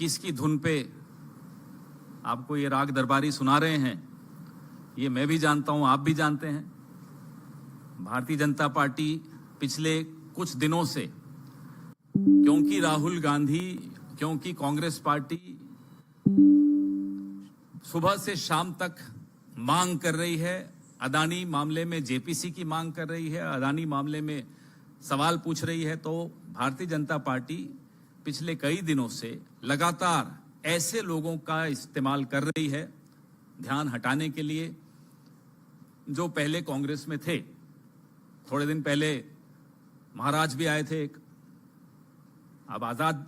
किसकी धुन पे आपको ये राग दरबारी सुना रहे हैं, ये मैं भी जानता हूं, आप भी जानते हैं। भारतीय जनता पार्टी पिछले कुछ दिनों से, क्योंकि राहुल गांधी, क्योंकि कांग्रेस पार्टी सुबह से शाम तक मांग कर रही है, अदानी मामले में जेपीसी की मांग कर रही है, अदानी मामले में सवाल पूछ रही है, तो भारतीय जनता पार्टी पिछले कई दिनों से लगातार ऐसे लोगों का इस्तेमाल कर रही है ध्यान हटाने के लिए जो पहले कांग्रेस में थे। थोड़े दिन पहले महाराज भी आए थे, एक अब आजाद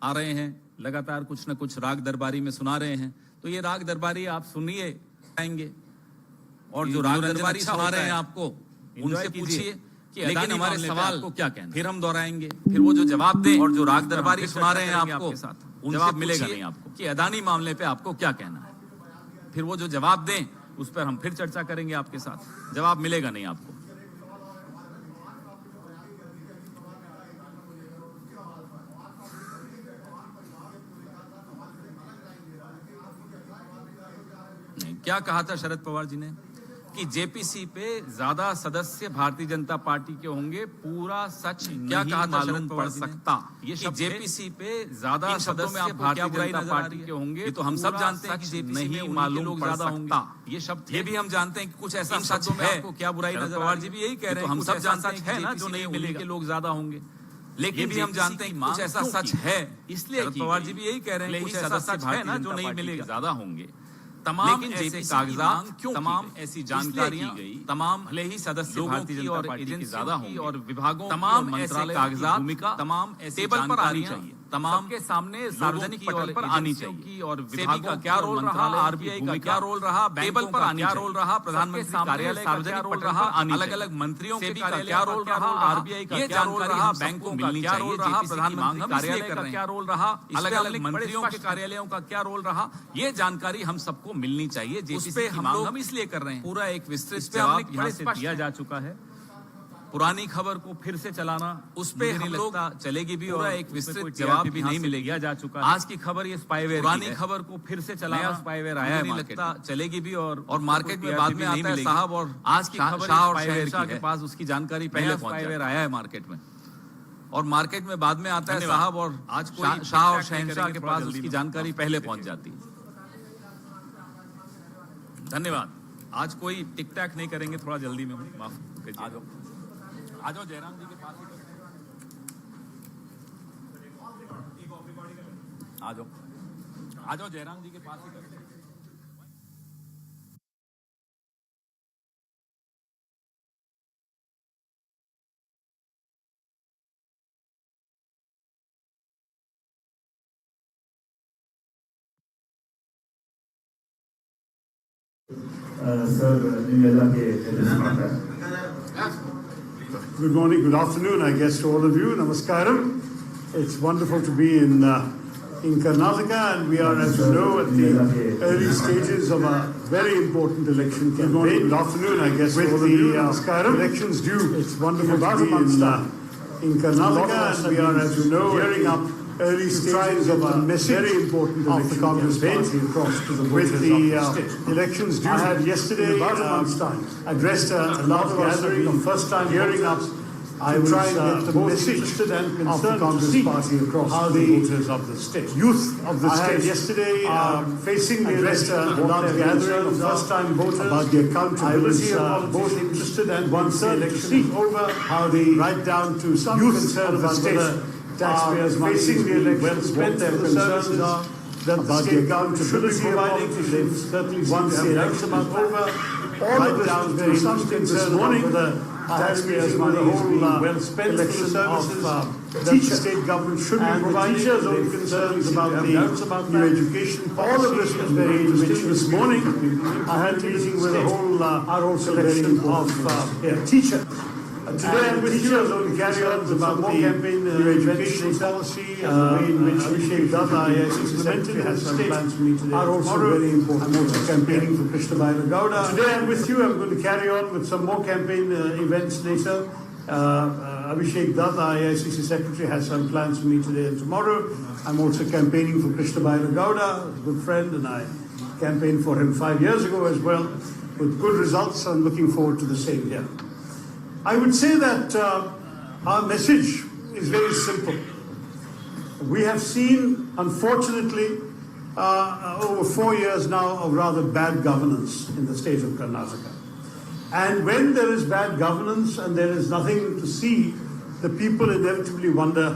आ रहे हैं, लगातार कुछ न कुछ राग दरबारी में सुना रहे हैं। तो ये राग दरबारी आप सुनिए आएंगे, और जो राग दरबारी सुना रहे हैं आपको उनसे पूछिए कि लेकिन हमारे सवाल को क्या कहना, फिर हम दोहराएंगे, फिर वो जो जवाब दें। और जो राग दरबारी सुना रहे हैं आपको उनसे मिलेगा नहीं आपको कि अदानी मामले पे आपको क्या कहना है, फिर वो जो जवाब दें उस पर हम फिर चर्चा करेंगे आपके साथ। जवाब मिलेगा नहीं आपको। नहीं, क्या कहा था शरद पवार जी ने कि जेपीसी पे ज्यादा सदस्य भारतीय जनता पार्टी के होंगे, पूरा सच क्या कहा था शरद पवार सकता। ये जेपीसी पे ज्यादा सदस्य भारतीय जनता पार्टी के होंगे, ये तो हम सब जानते हैं कि जेपीसी में मालूम पड़ सकता। ये शब्द ये भी हम जानते हैं कि कुछ ऐसा सच है, क्या बुराई नजर पवार जी भी यही कह रहे हैं, हम सब जानते हैं ना जो नहीं मिलेगा लोग ज्यादा होंगे। लेकिन भी हम जानते हैं कुछ ऐसा सच है, इसलिए पवार जी भी यही कह रहे हैं कुछ ऐसा सच है ना जो नहीं मिलेगा, ज्यादा होंगे। तमाम ऐसे कागजात, तमाम ऐसी जानकारियां, तमाम भले ही सदस्य भारतीय जनता पार्टी की ज्यादा होंगे और विभागों, तमाम ऐसे कागजात, तमाम ऐसे टेबल पर आनी चाहिए, तमाम के सामने सार्वजनिक पटल पर आनी चाहिए। और विभाग का क्या रोल रहा, आरबीआई का क्या रोल रहा, टेबल पर क्या रोल रहा, प्रधानमंत्री कार्यालय सार्वजनिक पटल रहा, अलग अलग मंत्रियों के क्या रोल रहा, आरबीआई का क्या रोल रहा, बैंकों का क्या रोल रहा, प्रधानमंत्री कार्यालय का क्या रोल रहा, अलग अलग मंत्रियों के कार्यालयों का क्या रोल रहा, ये जानकारी हम सबको मिलनी चाहिए। उस पे हम इसलिए कर रहे हैं, पूरा एक विस्तृत जवाब यहाँ से दिया जा चुका है। पुरानी खबर को फिर से चलाना, उस पे हम लोग चलेगी भी और एक विस्तृत जवाब भी नहीं मिलेगा जा चुका है। आज की खबर ये स्पाईवेयर, पुरानी खबर को फिर से चलाना, स्पाईवेयर आया है, लगता चलेगी भी और मार्केट में बाद में आता है साहब। और आज की खबर शाह और शहंशाह के पास उसकी जानकारी पहले स्पाईवेयर आया है मार्केट में, और मार्केट में बाद में आता है साहब, और आज शाह और शहंशाह के पास उसकी जानकारी पहले पहुंच जाती है। धन्यवाद। आज कोई टिक टैक नहीं करेंगे, थोड़ा जल्दी में हूँ, माफ कीजिए। आ जाओ जयराम जी के पास ही आ जाओ जयराम जी के पास ही करते हैं। Good morning, good afternoon, I guess, to all of you. Namaskaram. It's wonderful to be in Karnataka, and we are, as you know, at the early stages of a very important election campaign. Good morning, good afternoon, I guess, with the elections due. It's wonderful to be in Karnataka, and we are, as you know, gearing up early stages of a very important of the Congress party across to the with the elections due. I had yesterday about a month's time addressed a large gathering of first-time hearing up. I was trying to get the message and concerned of the Congress party across how the voters of the state, youth of the state. I had yesterday facing the a large gathering of first-time voters about the accountability of both interested and once the election is over, how the right down to some youth concern about the taxpayers facing the election, well spent their concerns are that the state government should be providing to them certainly once the election is over. All of this was very some concern morning with the taxpayers money is being well spent election services that the state government should be providing. Teachers' own concerns about the new education. All of this was very interesting. This morning I had a meeting with a whole collection of teachers. Today I'm with you on carry on about the campaign education policy and the way in which Abhishek Datta has implemented in the state are also very important. I'm also campaigning for Krishna Baila Gowda. Today I'm with you. I'm going to carry on with some more campaign events later. Abhishek Dutt, our AICC Secretary, has some plans for me today and tomorrow. I'm also campaigning for Krishna Gowda, a good friend, and I campaigned for him 5 years ago as well, with good results. I'm looking forward to the same here. I would say that our message is very simple. We have seen, unfortunately, over 4 years now of rather bad governance in the state of Karnataka. And when there is bad governance and there is nothing to see, the people inevitably wonder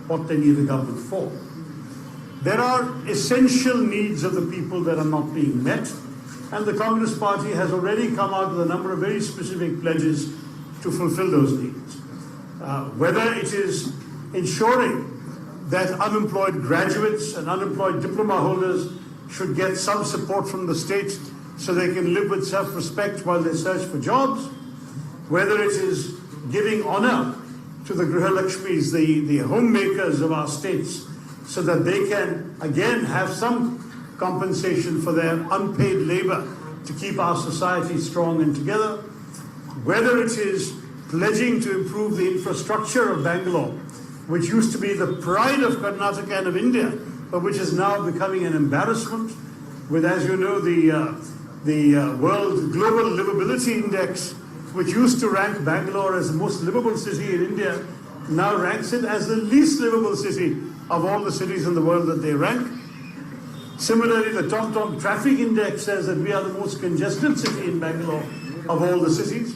what they need the government for. There are essential needs of the people that are not being met, and the Congress Party has already come out with a number of very specific pledges to fulfill those needs. Whether it is ensuring that unemployed graduates and unemployed diploma holders should get some support from the state so they can live with self-respect while they search for jobs, whether it is giving honor to the Grihalakshmis, the homemakers of our states, so that they can again have some compensation for their unpaid labor to keep our society strong and together, whether it is pledging to improve the infrastructure of Bangalore, which used to be the pride of Karnataka and of India, but which is now becoming an embarrassment, with, as you know, the World Global Livability Index, which used to rank Bangalore as the most livable city in India, now ranks it as the least livable city of all the cities in the world that they rank. Similarly, the TomTom Traffic Index says that we are the most congested city in Bangalore of all the cities.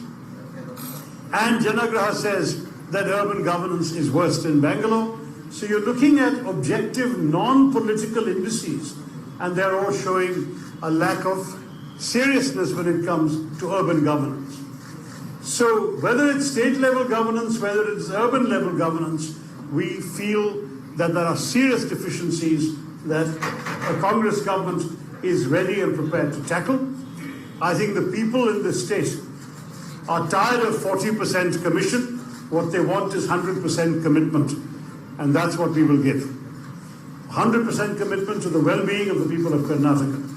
And Janagraha says that urban governance is worst in Bangalore. So you're looking at objective, non-political indices, and they're all showing a lack of seriousness when it comes to urban governance. So whether it's state level governance, whether it's urban level governance, we feel that there are serious deficiencies that a Congress government is ready and prepared to tackle. I think the people in the state are tired of 40% commission. What they want is 100% commitment, and that's what we will give. 100% commitment to the well-being of the people of Karnataka.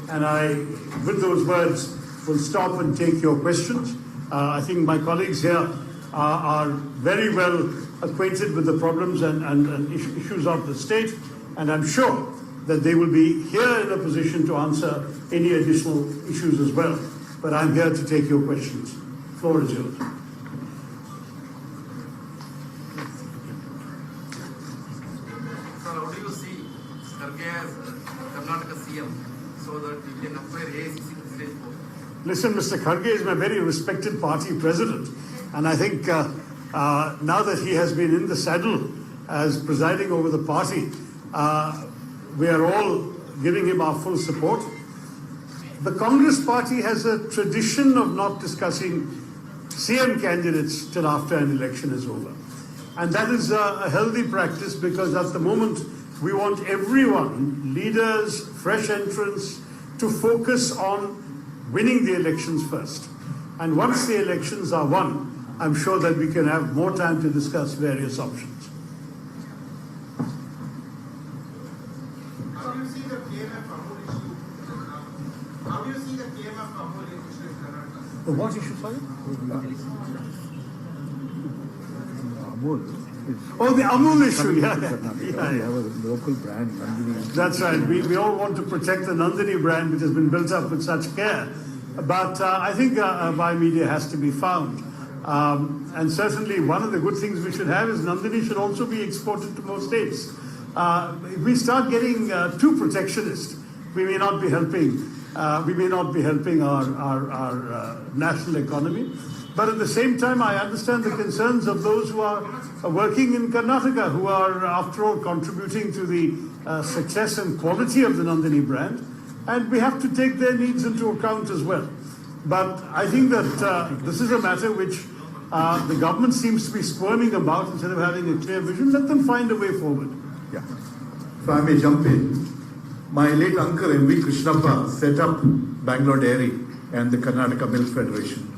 And I, with those words, will stop and take your questions. I think my colleagues here are very well acquainted with the problems and issues of the state, and I'm sure that they will be here in a position to answer any additional issues as well. But I'm here to take your questions. Floor is yours. Sir, how do you see Kharge as Karnataka CM so that we can acquire AICC stage 4? Listen, Mr. Kharge is my very respected party president, and I think now that he has been in the saddle as presiding over the party, we are all giving him our full support. The Congress party has a tradition of not discussing CM candidates till after an election is over. And that is a healthy practice, because at the moment we want everyone, leaders, fresh entrants, to focus on winning the elections first. And once the elections are won, I'm sure that we can have more time to discuss various options. How do you see the KMF Amul issue? How do you see the KMF Amul issue in Karnataka? The what issue, sorry? Oh, the Amul issue, yeah. We have a local brand, Nandini. That's right. We all want to protect the Nandini brand, which has been built up with such care. But I think buy media has to be found. And certainly one of the good things we should have is Nandini should also be exported to more states. If we start getting too protectionist, we may not be helping. We may not be helping our national economy. But at the same time, I understand the concerns of those who are working in Karnataka, who are, after all, contributing to the success and quality of the Nandini brand. And we have to take their needs into account as well. But I think that this is a matter which the government seems to be squirming about instead of having a clear vision. Let them find a way forward. Yeah. If I may jump in, my late uncle M.V. Krishnappa set up Bangalore Dairy and the Karnataka Milk Federation.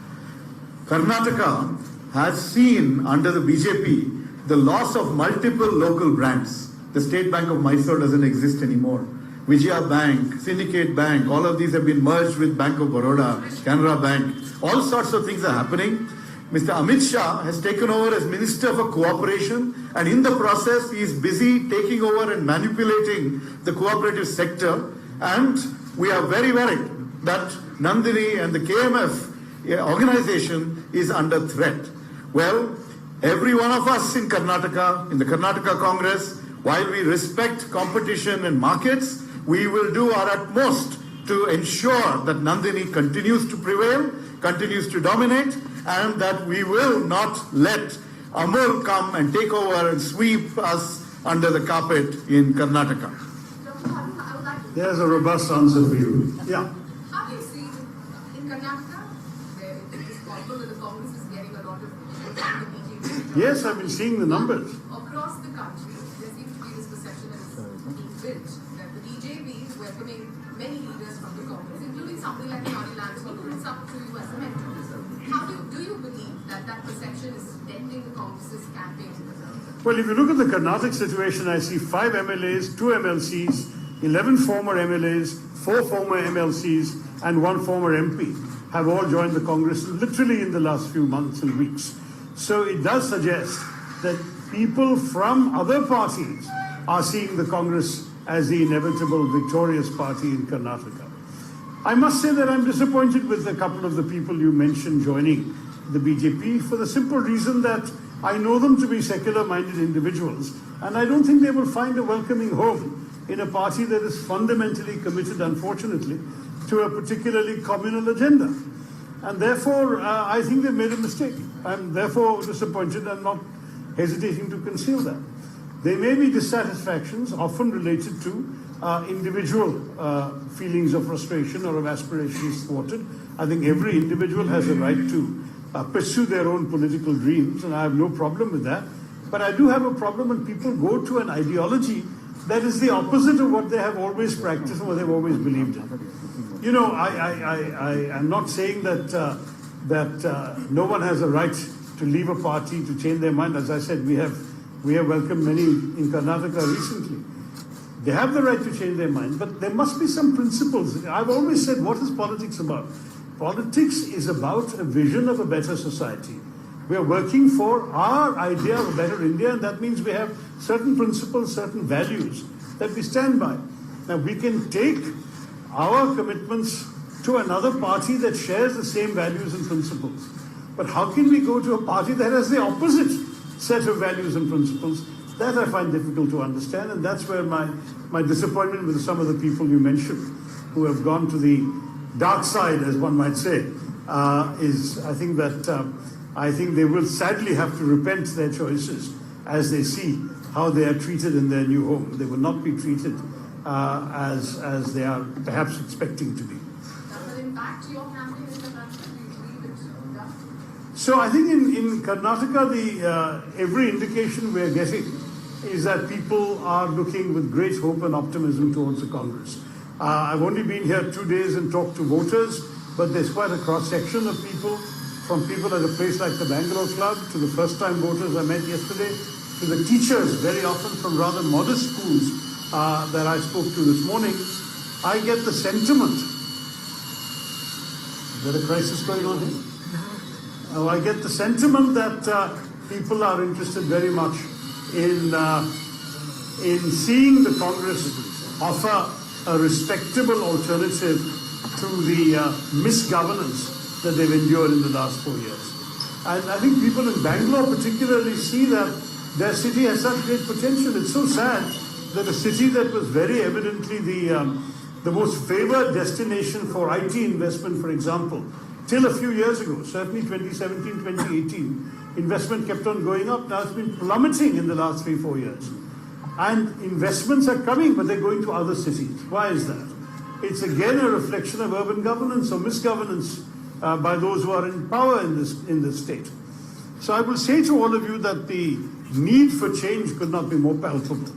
Karnataka has seen under the BJP the loss of multiple local brands. The State Bank of Mysore doesn't exist anymore. Vijaya Bank, Syndicate Bank, all of these have been merged with Bank of Baroda, Canara Bank. All sorts of things are happening. Mr. Amit Shah has taken over as Minister for Cooperation, and in the process he is busy taking over and manipulating the cooperative sector, and we are very worried that Nandini and the KMF organization is under threat. Well, every one of us in Karnataka, in the Karnataka Congress, while we respect competition and markets, we will do our utmost to ensure that Nandini continues to prevail, continues to dominate, and that we will not let Amul come and take over and sweep us under the carpet in Karnataka. There's a robust answer for you. Yeah. How do you see in Karnataka, where it is possible that the Congress is getting a lot of votes from the BJP? Yes, I've been seeing the numbers. Across the country, there seems to be this perception that is being built that the BJP is welcoming many leaders from the Congress, including something like Nadi Lanswal, who is up to you as a mentor. How do you believe that that perception is denting the Congress's campaign in Karnataka? Well, if you look at the Karnataka situation, I see 5 MLAs, 2 MLCs, 11 former MLAs, 4 former MLCs, and 1 former MP have all joined the Congress literally in the last few months and weeks. So it does suggest that people from other parties are seeing the Congress as the inevitable victorious party in Karnataka. I must say that I'm disappointed with a couple of the people you mentioned joining the BJP for the simple reason that I know them to be secular-minded individuals, and I don't think they will find a welcoming home in a party that is fundamentally committed, unfortunately, to a particularly communal agenda. And therefore, I think they've made a mistake. I'm therefore disappointed and not hesitating to conceal that. There may be dissatisfactions, often related to individual feelings of frustration or of aspirations thwarted. I think every individual has a right to pursue their own political dreams, and I have no problem with that. But I do have a problem when people go to an ideology that is the opposite of what they have always practiced and what they've always believed in. You know, I am not saying that no one has a right to leave a party, to change their mind. As I said, we have welcomed many in Karnataka recently. They have the right to change their mind, but there must be some principles. I've always said, what is politics about? Politics is about a vision of a better society. We are working for our idea of a better India, and that means we have certain principles, certain values that we stand by. Now, we can take our commitments to another party that shares the same values and principles. But how can we go to a party that has the opposite set of values and principles? That I find difficult to understand, and that's where my disappointment with some of the people you mentioned who have gone to the dark side, as one might say, is I think they will sadly have to repent their choices as they see how they are treated in their new home. They will not be treated as they are perhaps expecting to be. Does it impact your campaign in Karnataka? Do you believe it does? So I think in Karnataka, every indication we are getting is that people are looking with great hope and optimism towards the Congress. I've only been here 2 days and talked to voters, but there's quite a cross-section of people, from people at a place like the Bangalore Club to the first-time voters I met yesterday, to the teachers, very often from rather modest schools that I spoke to this morning. I get the sentiment. Is there a crisis going on here? I get the sentiment that people are interested very much in seeing the Congress offer a respectable alternative to the misgovernance that they've endured in the last 4 years. And I think people in Bangalore particularly see that their city has such great potential. It's so sad that a city that was very evidently the most favored destination for IT investment, for example, till a few years ago, certainly 2017, 2018, investment kept on going up. Now it's been plummeting in the last 3-4 years. And investments are coming, but they're going to other cities. Why is that? It's again a reflection of urban governance or misgovernance by those who are in power in this state. So I will say to all of you that the need for change could not be more palpable.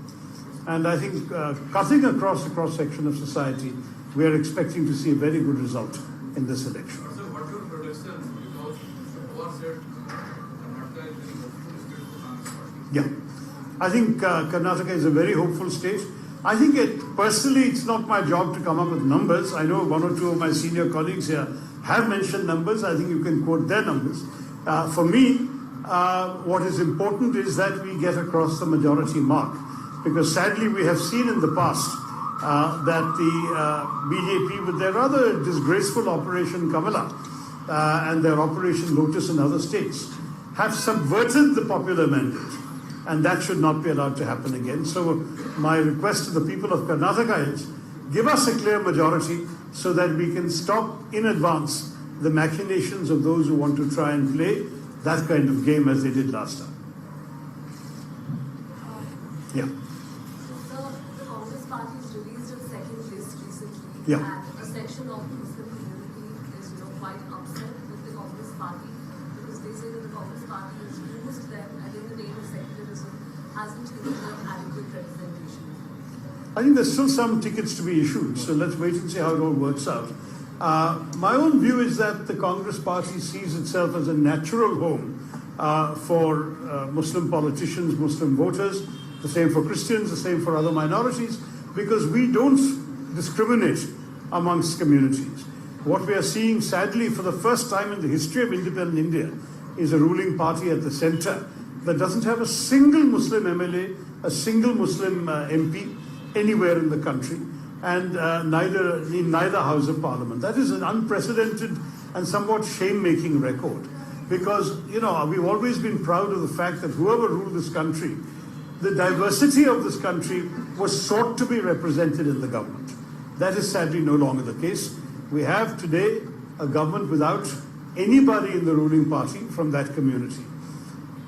And I think cutting across the cross-section of society, we are expecting to see a very good result in this election. So what's your prediction? Because Pawan said Karnataka is very hopeful state for Congress party. Yeah. I think Karnataka is a very hopeful state. I think personally, it's not my job to come up with numbers. I know 1 or 2 of my senior colleagues here have mentioned numbers. I think you can quote their numbers. For me, what is important is that we get across the majority mark, because sadly we have seen in the past that the BJP, with their rather disgraceful Operation Kamala and their Operation Lotus in other states, have subverted the popular mandate, and that should not be allowed to happen again. So my request to the people of Karnataka is, give us a clear majority so that we can stop in advance the machinations of those who want to try and play that kind of game as they did last time. Yeah. So the Congress party has released its second list recently, Yeah. and a section of the Muslim community is, quite upset with the Congress party because they say that the Congress party has used them and in the name of secularism hasn't given them adequate representation. I think there's still some tickets to be issued, so let's wait and see how it all works out. My own view is that the Congress party sees itself as a natural home for Muslim politicians, Muslim voters, the same for Christians, the same for other minorities, because we don't discriminate amongst communities. What we are seeing, sadly, for the first time in the history of independent India, is a ruling party at the center that doesn't have a single Muslim MLA, a single Muslim MP anywhere in the country, and in neither House of Parliament. That is an unprecedented and somewhat shame-making record, because we've always been proud of the fact that whoever ruled this country, the diversity of this country was sought to be represented in the government. That is sadly no longer the case. We have today a government without anybody in the ruling party from that community.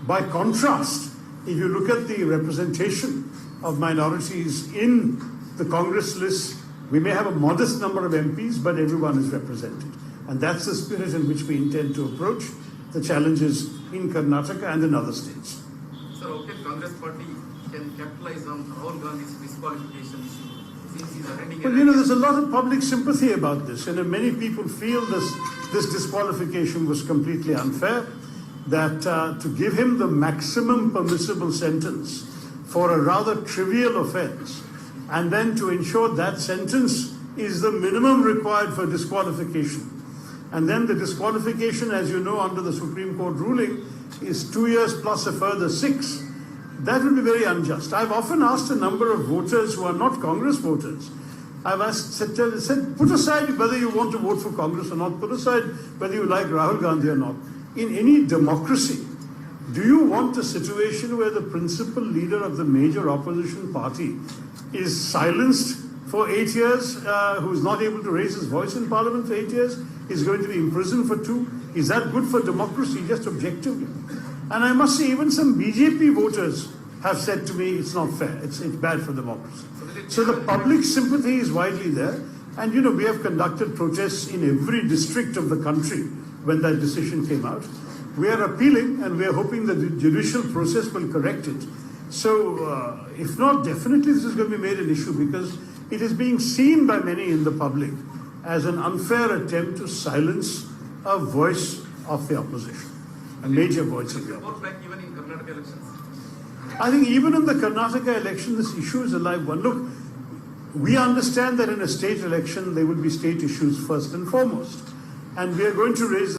By contrast, if you look at the representation of minorities in the Congress list, we may have a modest number of MPs, but everyone is represented. And that's the spirit in which we intend to approach the challenges in Karnataka and in other states. Sir, how can Congress party can capitalize on Rahul Gandhi's disqualification issue? Since he's attending Well, there's a lot of public sympathy about this, and many people feel this disqualification was completely unfair, that to give him the maximum permissible sentence for a rather trivial offense, and then to ensure that sentence is the minimum required for disqualification. And then the disqualification, as you know, under the Supreme Court ruling, is 2 years plus a further 6. That would be very unjust. I've often asked a number of voters who are not Congress voters. I've said, put aside whether you want to vote for Congress or not, put aside whether you like Rahul Gandhi or not. In any democracy, do you want a situation where the principal leader of the major opposition party is silenced for 8 years, who is not able to raise his voice in Parliament for 8 years, is going to be imprisoned for 2? Is that good for democracy, just objectively? And I must say, even some BJP voters have said to me, it's not fair, it's bad for democracy. So the public sympathy is widely there, and we have conducted protests in every district of the country when that decision came out. We are appealing, and we are hoping that the judicial process will correct it. So, if not, definitely this is going to be made an issue, because it is being seen by many in the public as an unfair attempt to silence a voice of the opposition, a major voice of the opposition. vote back even in Karnataka elections? I think even in the Karnataka election, this issue is a live one. Look, we understand that in a state election, there will be state issues first and foremost. And we are going to raise